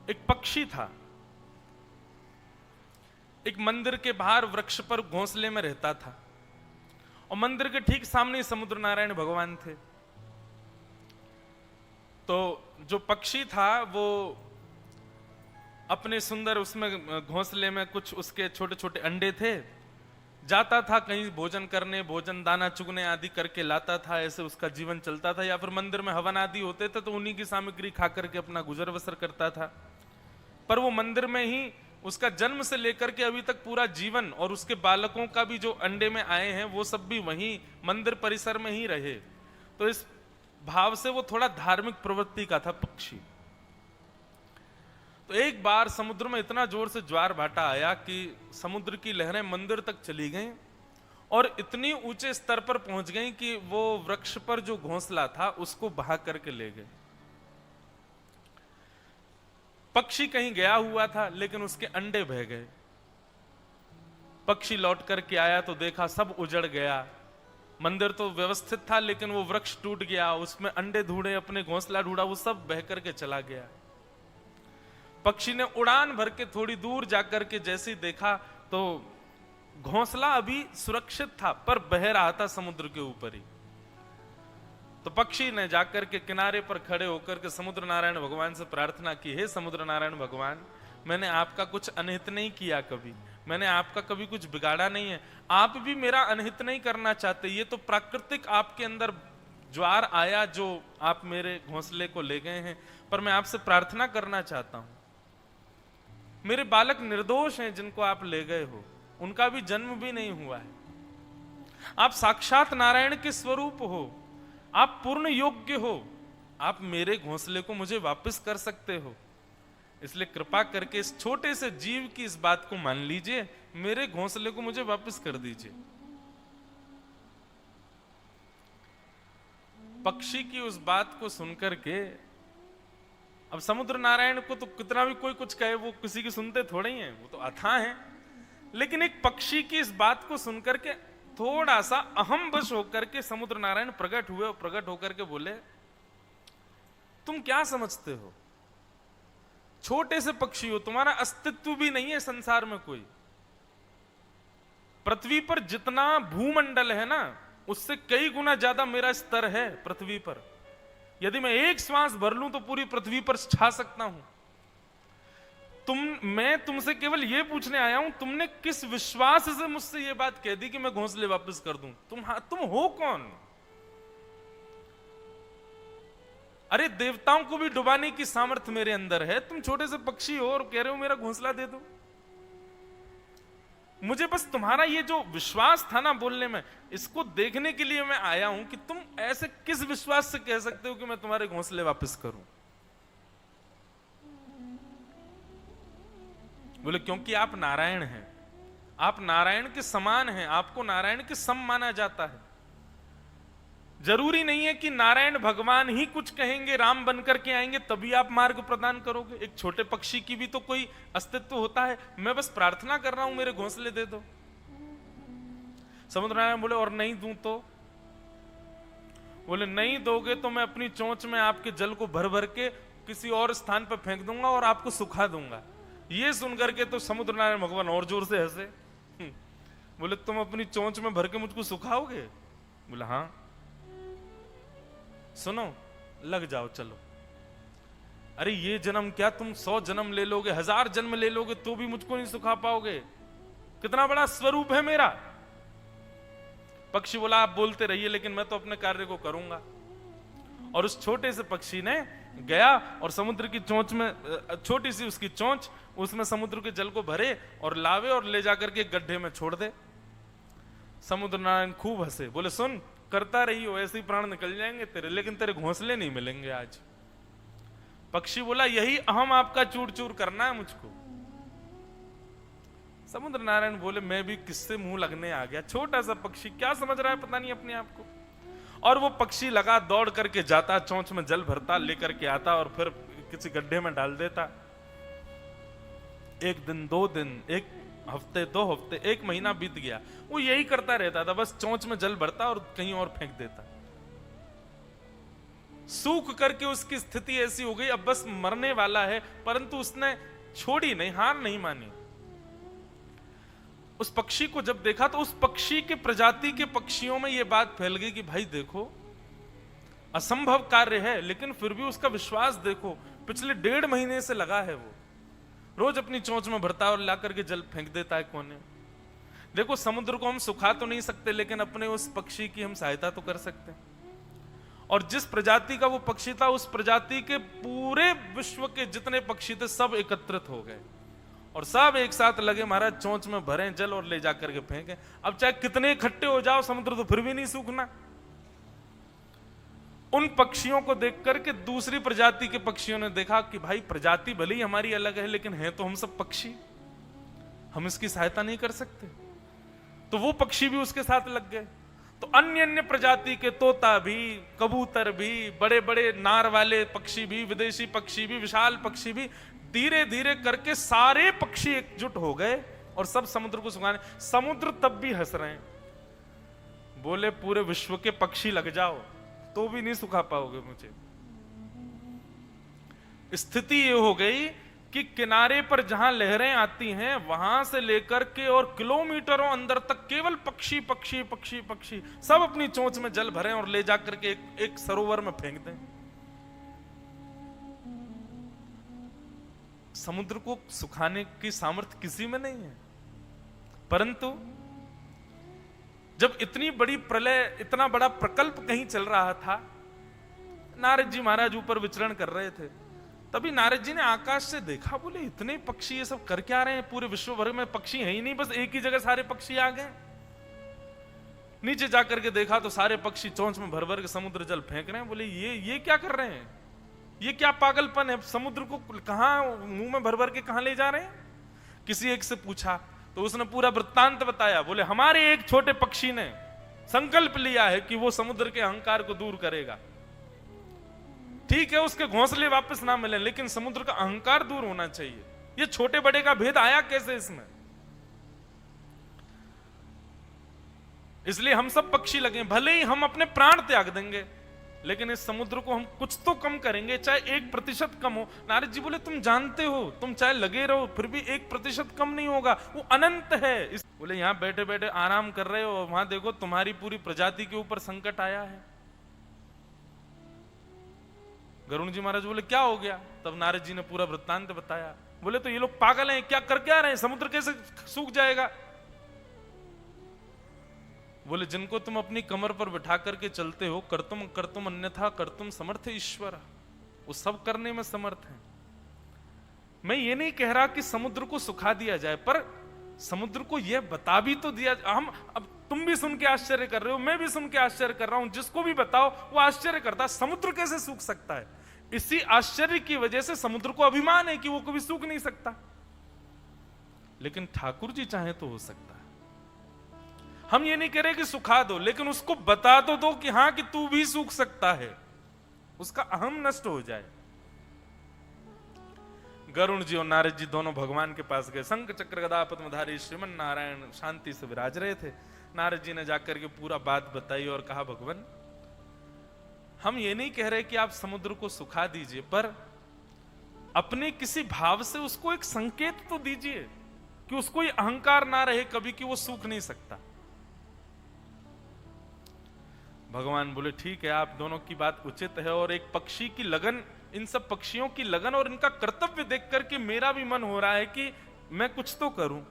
एक पक्षी था, एक मंदिर के बाहर वृक्ष पर घोंसले में रहता था और मंदिर के ठीक सामने समुद्र नारायण भगवान थे। तो जो पक्षी था वो अपने सुंदर उसमें घोंसले में कुछ उसके छोटे छोटे अंडे थे, जाता था कहीं भोजन करने, भोजन दाना चुगने आदि करके लाता था, ऐसे उसका जीवन चलता था। या फिर मंदिर में हवन आदि होते थे तो उन्हीं की सामग्री खा करके अपना गुजर बसर करता था। पर वो मंदिर में ही उसका जन्म से लेकर के अभी तक पूरा जीवन, और उसके बालकों का भी जो अंडे में आए हैं वो सब भी वहीं मंदिर परिसर में ही रहे। तो इस भाव से वो थोड़ा धार्मिक प्रवृत्ति का था पक्षी। तो एक बार समुद्र में इतना जोर से ज्वार भाटा आया कि समुद्र की लहरें मंदिर तक चली गईं और इतनी ऊंचे स्तर पर पहुंच गईं कि वो वृक्ष पर जो घोंसला था उसको बहा करके ले गए। पक्षी कहीं गया हुआ था लेकिन उसके अंडे बह गए। पक्षी लौट करके आया तो देखा सब उजड़ गया। मंदिर तो व्यवस्थित था लेकिन वो वृक्ष टूट गया, उसमें अंडे ढूंढे, अपने घोंसला ढूंढा, वो सब बह करके चला गया। पक्षी ने उड़ान भर के थोड़ी दूर जाकर के जैसे ही देखा तो घोंसला अभी सुरक्षित था पर बह रहा था समुद्र के ऊपर ही। तो पक्षी ने जाकर के किनारे पर खड़े होकर के समुद्र नारायण भगवान से प्रार्थना की, हे समुद्र नारायण भगवान, मैंने आपका कुछ अनहित नहीं किया, कभी मैंने आपका कभी कुछ बिगाड़ा नहीं है, आप भी मेरा अनहित नहीं करना चाहते। ये तो प्राकृतिक आपके अंदर ज्वार आया जो आप मेरे घोंसले को ले गए हैं, पर मैं आपसे प्रार्थना करना चाहता हूं, मेरे बालक निर्दोष हैं जिनको आप ले गए हो, उनका भी जन्म भी नहीं हुआ है। आप साक्षात नारायण के स्वरूप हो, आप पूर्ण योग्य हो, आप मेरे घोंसले को मुझे वापस कर सकते हो, इसलिए कृपा करके इस छोटे से जीव की इस बात को मान लीजिए, मेरे घोंसले को मुझे वापस कर दीजिए। पक्षी की उस बात को सुनकर के अब समुद्र नारायण को तो कितना भी कोई कुछ कहे वो किसी की सुनते थोड़े ही हैं, वो तो अथाह हैं। लेकिन एक पक्षी की इस बात को सुनकर के थोड़ा सा अहम वश होकर के समुद्र नारायण प्रकट हुए और प्रकट होकर के बोले, तुम क्या समझते हो, छोटे से पक्षी हो, तुम्हारा अस्तित्व भी नहीं है संसार में कोई। पृथ्वी पर जितना भूमंडल है ना, उससे कई गुना ज्यादा मेरा स्तर है पृथ्वी पर। यदि मैं एक श्वास भर लूं तो पूरी पृथ्वी पर छा सकता हूं। मैं तुमसे केवल यह पूछने आया हूं, तुमने किस विश्वास से मुझसे यह बात कह दी कि मैं घोंसले वापस कर दूं? तुम हो कौन? अरे देवताओं को भी डुबाने की सामर्थ्य मेरे अंदर है, तुम छोटे से पक्षी हो और कह रहे हो मेरा घोंसला दे दो। मुझे बस तुम्हारा ये जो विश्वास था ना बोलने में, इसको देखने के लिए मैं आया हूं कि तुम ऐसे किस विश्वास से कह सकते हो कि मैं तुम्हारे घोंसले वापस करूं। बोले क्योंकि आप नारायण हैं, आप नारायण के समान हैं, आपको नारायण के सम माना जाता है। जरूरी नहीं है कि नारायण भगवान ही कुछ कहेंगे, राम बनकर के आएंगे तभी आप मार्ग प्रदान करोगे। एक छोटे पक्षी की भी तो कोई अस्तित्व होता है। मैं बस प्रार्थना कर रहा हूं मेरे घोंसले दे दो। समुद्र नारायण बोले और नहीं दूं तो? बोले नहीं दोगे तो मैं अपनी चोंच में आपके जल को भर भर के किसी और स्थान पर फेंक दूंगा और आपको सुखा दूंगा। ये सुनकर के तो समुद्र नारायण भगवान और जोर से हंसे। बोले तुम अपनी चोंच में भर के मुझको सुखाओगे? बोला हाँ। सुनो, लग जाओ, चलो। अरे ये जन्म क्या, तुम 100 जन्म ले लोगे, 1000 जन्म ले लोगे तो भी मुझको नहीं सुखा पाओगे। कितना बड़ा स्वरूप है मेरा। पक्षी बोला आप बोलते रहिए लेकिन मैं तो अपने कार्य को करूंगा। और उस छोटे से पक्षी ने गया और समुद्र की चोंच में, छोटी सी उसकी चोंच, उसमें समुद्र के जल को भरे और लावे और ले जाकर के गड्ढे में छोड़ दे। समुद्र नारायण खूब हंसे, बोले सुन, करता रही हो, ऐसे ही प्राण निकल जाएंगे तेरे, लेकिन तेरे घोंसले नहीं मिलेंगे आज। पक्षी बोला यही अहम आपका चूर चूर करना है मुझको। समुद्र नारायण बोले मैं भी किससे मुंह लगने आ गया, छोटा सा पक्षी क्या समझ रहा है पता नहीं अपने आप को। और वो पक्षी लगा दौड़ करके जाता, चोंच में जल भरता, लेकर के आता और फिर किसी गड्ढे में डाल देता। एक दिन, 2 दिन, 1 हफ्ते, 2 हफ्ते, 1 महीना बीत गया, वो यही करता रहता था, बस चोंच में जल भरता और कहीं और फेंक देता। सूख करके उसकी स्थिति ऐसी हो गई, अब बस मरने वाला है, परंतु उसने छोड़ी नहीं, हार नहीं मानी। उस पक्षी को जब देखा तो उस पक्षी के प्रजाति के पक्षियों में यह बात फैल गई कि भाई देखो, असंभव कार्य है, लेकिन फिर भी उसका विश्वास देखो, पिछले 1.5 महीने से लगा है, वो रोज अपनी चोंच में भरता है और लाकर के जल फेंक देता है कोने। देखो, समुद्र को हम सुखा तो नहीं सकते, लेकिन अपने उस पक्षी की हम सहायता तो कर सकते हैं। और जिस प्रजाति का वो पक्षी था, उस प्रजाति के पूरे विश्व के जितने पक्षी थे सब एकत्रित हो गए और सब एक साथ लगे महाराज चोंच में भरें जल और ले जाकर के फेंकें। अब चाहे कितने इकट्ठे हो जाओ, समुद्र तो फिर भी नहीं सूखना। उन पक्षियों को देख करके दूसरी प्रजाति के पक्षियों ने देखा कि भाई प्रजाति भले ही हमारी अलग है, लेकिन है तो हम सब पक्षी, हम इसकी सहायता नहीं कर सकते। तो वो पक्षी भी उसके साथ लग गए। तो अन्य अन्य प्रजाति के तोता भी, कबूतर भी, बड़े बड़े नार वाले पक्षी भी, विदेशी पक्षी भी, विशाल पक्षी भी, धीरे धीरे करके सारे पक्षी एकजुट हो गए और सब समुद्र को सुखाने। समुद्र तब भी हंस रहे हैं, बोले पूरे विश्व के पक्षी लग जाओ तो भी नहीं सुखा पाओगे मुझे। स्थिति ये हो गई कि किनारे पर जहां लहरें आती हैं वहां से लेकर के और किलोमीटरों अंदर तक केवल पक्षी पक्षी पक्षी पक्षी सब अपनी चोंच में जल भरें और ले जाकर के एक सरोवर में फेंक दें। समुद्र को सुखाने की सामर्थ्य किसी में नहीं है, परंतु जब इतनी बड़ी प्रलय, इतना बड़ा प्रकल्प कहीं चल रहा था, नारद जी महाराज ऊपर विचरण कर रहे थे, तभी नारद जी ने आकाश से देखा, बोले इतने पक्षी ये सब कर क्या रहे हैं, पूरे विश्व भर में पक्षी है ही नहीं, बस एक ही जगह सारे पक्षी आ गए। नीचे जाकर के देखा तो सारे पक्षी चोंच में भर भर के समुद्र जल फेंक रहे हैं। बोले ये क्या कर रहे हैं, ये क्या पागलपन है, समुद्र को कहां मुंह में भर भर के कहां ले जा रहे हैं। किसी एक से पूछा तो उसने पूरा वृत्तांत बताया। बोले हमारे एक छोटे पक्षी ने संकल्प लिया है कि वो समुद्र के अहंकार को दूर करेगा। ठीक है, उसके घोंसले वापस ना मिले, लेकिन समुद्र का अहंकार दूर होना चाहिए। ये छोटे बड़े का भेद आया कैसे इसमें? इसलिए हम सब पक्षी लगे, भले ही हम अपने प्राण त्याग देंगे, लेकिन इस समुद्र को हम कुछ तो कम करेंगे, चाहे 1% कम हो। नारद जी बोले तुम जानते हो, तुम चाहे लगे रहो फिर भी 1% कम नहीं होगा, वो अनंत है। बोले यहां बैठे बैठे आराम कर रहे हो, वहां देखो तुम्हारी पूरी प्रजाति के ऊपर संकट आया है। गरुण जी महाराज बोले क्या हो गया? तब नारद जी ने पूरा वृत्तांत बताया। बोले तो ये लोग पागल हैं, क्या कर क्या रहे हैं, समुद्र कैसे सूख जाएगा? बोले जिनको तुम अपनी कमर पर बिठा करके चलते हो, कर्तुम अन्यथा कर्तुम समर्थ ईश्वर, वो सब करने में समर्थ है। मैं ये नहीं कह रहा कि समुद्र को सुखा दिया जाए, पर समुद्र को यह बता भी तो दिया। हम अब तुम भी सुन के आश्चर्य कर रहे हो, मैं भी सुन के आश्चर्य कर रहा हूं, जिसको भी बताओ वो आश्चर्य करता है, समुद्र कैसे सूख सकता है। इसी आश्चर्य की वजह से समुद्र को अभिमान है कि वो कभी सूख नहीं सकता, लेकिन ठाकुर जी चाहे तो हो सकता है। हम ये नहीं कह रहे कि सुखा दो, लेकिन उसको बता तो दो कि हां कि तू भी सूख सकता है, उसका अहम नष्ट हो जाए। गरुण जी और नारद जी दोनों भगवान के पास गए। शंख चक्र गदा पद्मधारी श्रीमन नारायण शांति से विराज रहे थे। नारद जी ने जाकर के पूरा बात बताई और कहा भगवान, हम ये नहीं कह रहे कि आप समुद्र को सुखा दीजिए, पर अपने किसी भाव से उसको एक संकेत तो दीजिए कि उसको ये अहंकार ना रहे कभी कि वो सूख नहीं सकता। भगवान बोले ठीक है, आप दोनों की बात उचित है, और एक पक्षी की लगन, इन सब पक्षियों की लगन और इनका कर्तव्य देख करके मेरा भी मन हो रहा है कि मैं कुछ तो करूं।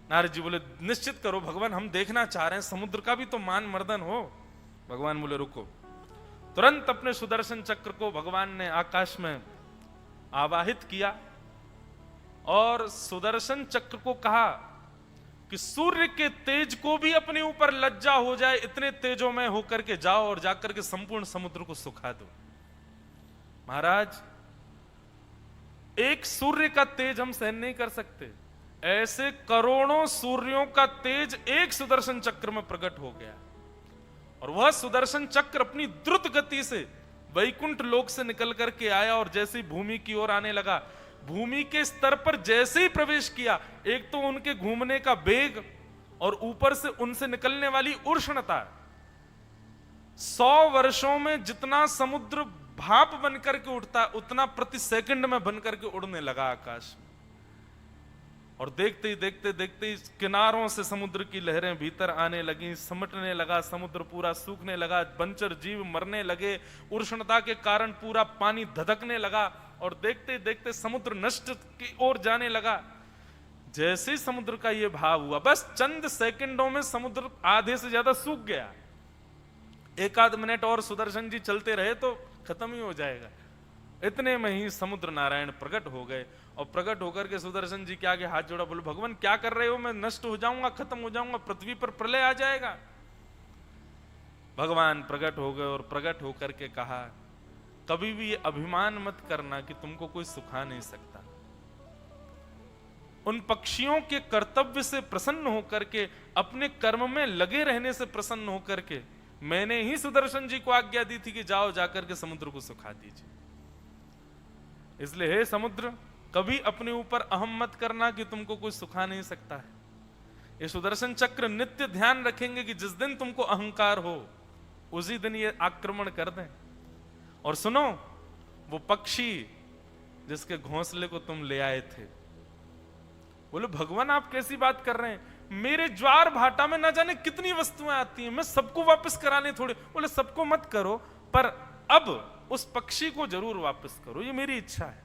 नारद जी बोले निश्चित करो भगवान, हम देखना चाह रहे हैं, समुद्र का भी तो मान मर्दन हो। भगवान बोले रुको। तुरंत अपने सुदर्शन चक्र को भगवान ने आकाश में आवाहित किया और सुदर्शन चक्र को कहा कि सूर्य के तेज को भी अपने ऊपर लज्जा हो जाए, इतने तेजों में होकर के जाओ और जाकर के संपूर्ण समुद्र को सुखा दो। महाराज, एक सूर्य का तेज हम सहन नहीं कर सकते, ऐसे करोड़ों सूर्यों का तेज एक सुदर्शन चक्र में प्रकट हो गया। और वह सुदर्शन चक्र अपनी द्रुत गति से वैकुंठ लोक से निकल करके आया और जैसे ही भूमि की ओर आने लगा, भूमि के स्तर पर जैसे ही प्रवेश किया, एक तो उनके घूमने का वेग और ऊपर से उनसे निकलने वाली उष्णता, 100 वर्षों में जितना समुद्र भाप बनकर के उठता है उतना प्रति सेकंड में बनकर के उड़ने लगा आकाश में। और देखते ही देखते देखते ही किनारों से समुद्र की लहरें भीतर आने लगी, सिमटने लगा, समुद्र पूरा सूखने लगा, बंचर जीव मरने लगे, उष्णता के कारण पूरा पानी धधकने लगा और देखते ही देखते समुद्र नष्ट की ओर जाने लगा। जैसे ही समुद्र का यह भाव हुआ, बस चंद सेकंडों में समुद्र आधे से ज्यादा सूख गया। एक आध मिनट और सुदर्शन जी चलते रहे तो खत्म ही हो जाएगा। इतने में ही समुद्र नारायण प्रकट हो गए और प्रकट होकर के सुदर्शन जी के आगे हाथ जोड़ा, बोले भगवान क्या कर रहे हो, मैं नष्ट हो जाऊंगा, खत्म हो जाऊंगा, पृथ्वी पर प्रलय आ जाएगा। भगवान प्रकट हो गए और प्रकट होकर के कहा, कभी भी ये अभिमान मत करना कि तुमको कोई सुखा नहीं सकता। उन पक्षियों के कर्तव्य से प्रसन्न होकर के, अपने कर्म में लगे रहने से प्रसन्न होकर के मैंने ही सुदर्शन जी को आज्ञा दी थी कि जाओ जाकर के समुद्र को सुखा दीजिए। इसलिए हे समुद्र, कभी अपने ऊपर अहम मत करना कि तुमको कोई सुखा नहीं सकता है। ये सुदर्शन चक्र नित्य ध्यान रखेंगे कि जिस दिन तुमको अहंकार हो उसी दिन ये आक्रमण कर दें। और सुनो, वो पक्षी जिसके घोंसले को तुम ले आए थे, बोले भगवान आप कैसी बात कर रहे हैं, मेरे ज्वार भाटा में न जाने कितनी वस्तुएं आती हैं, मैं सबको वापस कराने थोड़े। बोले सबको मत करो, पर अब उस पक्षी को जरूर वापस करो, ये मेरी इच्छा है।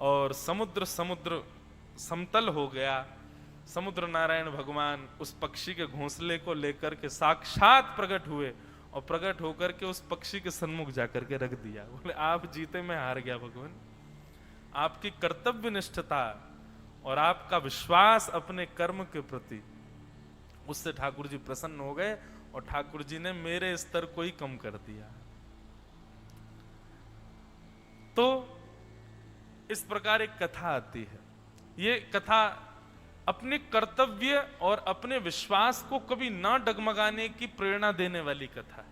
और समुद्र समतल हो गया। समुद्र नारायण भगवान उस पक्षी के घोंसले को लेकर के साक्षात प्रकट हुए और प्रकट होकर के उस पक्षी के सन्मुख जाकर के रख दिया। बोले आप जीते, मैं हार गया भगवान। आपकी कर्तव्य निष्ठता और आपका विश्वास अपने कर्म के प्रति, उससे ठाकुर जी प्रसन्न हो गए और ठाकुर जी ने मेरे स्तर को ही कम कर दिया। तो इस प्रकार एक कथा आती है। ये कथा अपने कर्तव्य और अपने विश्वास को कभी ना डगमगाने की प्रेरणा देने वाली कथा है।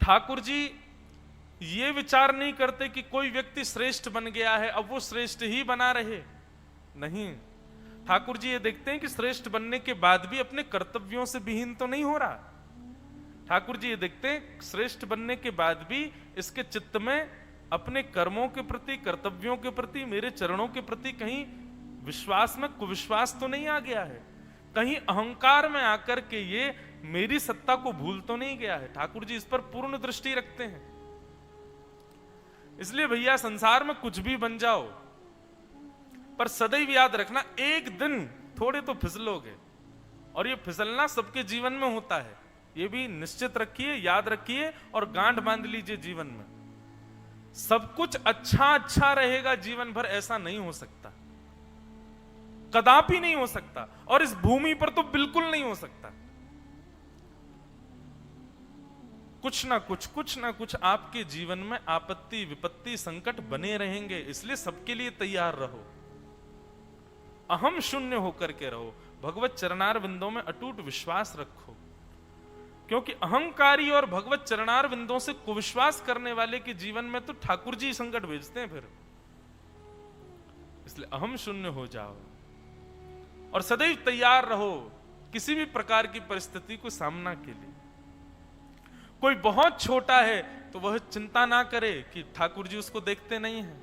ठाकुर जी ये विचार नहीं करते कि कोई व्यक्ति श्रेष्ठ बन गया है अब वो श्रेष्ठ ही बना रहे, नहीं। ठाकुर जी ये देखते हैं कि श्रेष्ठ बनने के बाद भी अपने कर्तव्यों से विहीन तो नहीं हो रहा। ठाकुर जी ये देखते हैं श्रेष्ठ बनने के बाद भी इसके चित्त में अपने कर्मों के प्रति, कर्तव्यों के प्रति, मेरे चरणों के प्रति कहीं विश्वास में कुविश्वास तो नहीं आ गया है, कहीं अहंकार में आकर के ये मेरी सत्ता को भूल तो नहीं गया है। ठाकुर जी इस पर पूर्ण दृष्टि रखते हैं। इसलिए भैया संसार में कुछ भी बन जाओ, पर सदैव याद रखना एक दिन थोड़े तो फिसलोगे, और ये फिसलना सबके जीवन में होता है। ये भी निश्चित रखिए, याद रखिए और गांठ बांध लीजिए जीवन में। सब कुछ अच्छा रहेगा जीवन भर, ऐसा नहीं हो सकता, कदापि नहीं हो सकता, और इस भूमि पर तो बिल्कुल नहीं हो सकता। कुछ ना कुछ आपके जीवन में आपत्ति, विपत्ति, संकट बने रहेंगे। इसलिए सबके लिए तैयार रहो, अहम शून्य होकर के रहो, भगवत चरणार बिंदों में अटूट विश्वास रखो, क्योंकि अहंकारी और भगवत चरणार बिंदों से कुविश्वास करने वाले के जीवन में तो ठाकुर जी संकट भेजते हैं फिर। इसलिए अहम शून्य हो जाओ और सदैव तैयार रहो किसी भी प्रकार की परिस्थिति को सामना के लिए। कोई बहुत छोटा है तो वह चिंता ना करे कि ठाकुर जी उसको देखते नहीं हैं।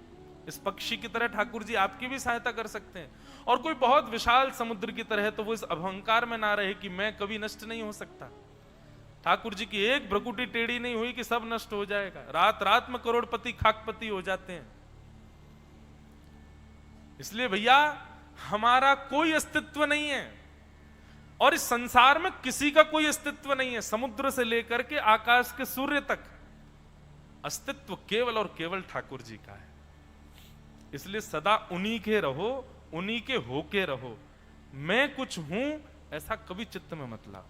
इस पक्षी की तरह ठाकुर जी आपकी भी सहायता कर सकते हैं। और कोई बहुत विशाल समुद्र की तरह है तो वो इस अहंकार में ना रहे कि मैं कभी नष्ट नहीं हो सकता। ठाकुर जी की एक भ्रकुटी टेढ़ी नहीं हुई कि सब नष्ट हो जाएगा। रात रात में करोड़पति खाकपति हो जाते हैं। इसलिए भैया हमारा कोई अस्तित्व नहीं है और इस संसार में किसी का कोई अस्तित्व नहीं है। समुद्र से लेकर के आकाश के सूर्य तक अस्तित्व केवल और केवल ठाकुर जी का है। इसलिए सदा उन्हीं के रहो, उन्हीं के होके रहो। मैं कुछ हूं ऐसा कभी चित्त में मत लाओ।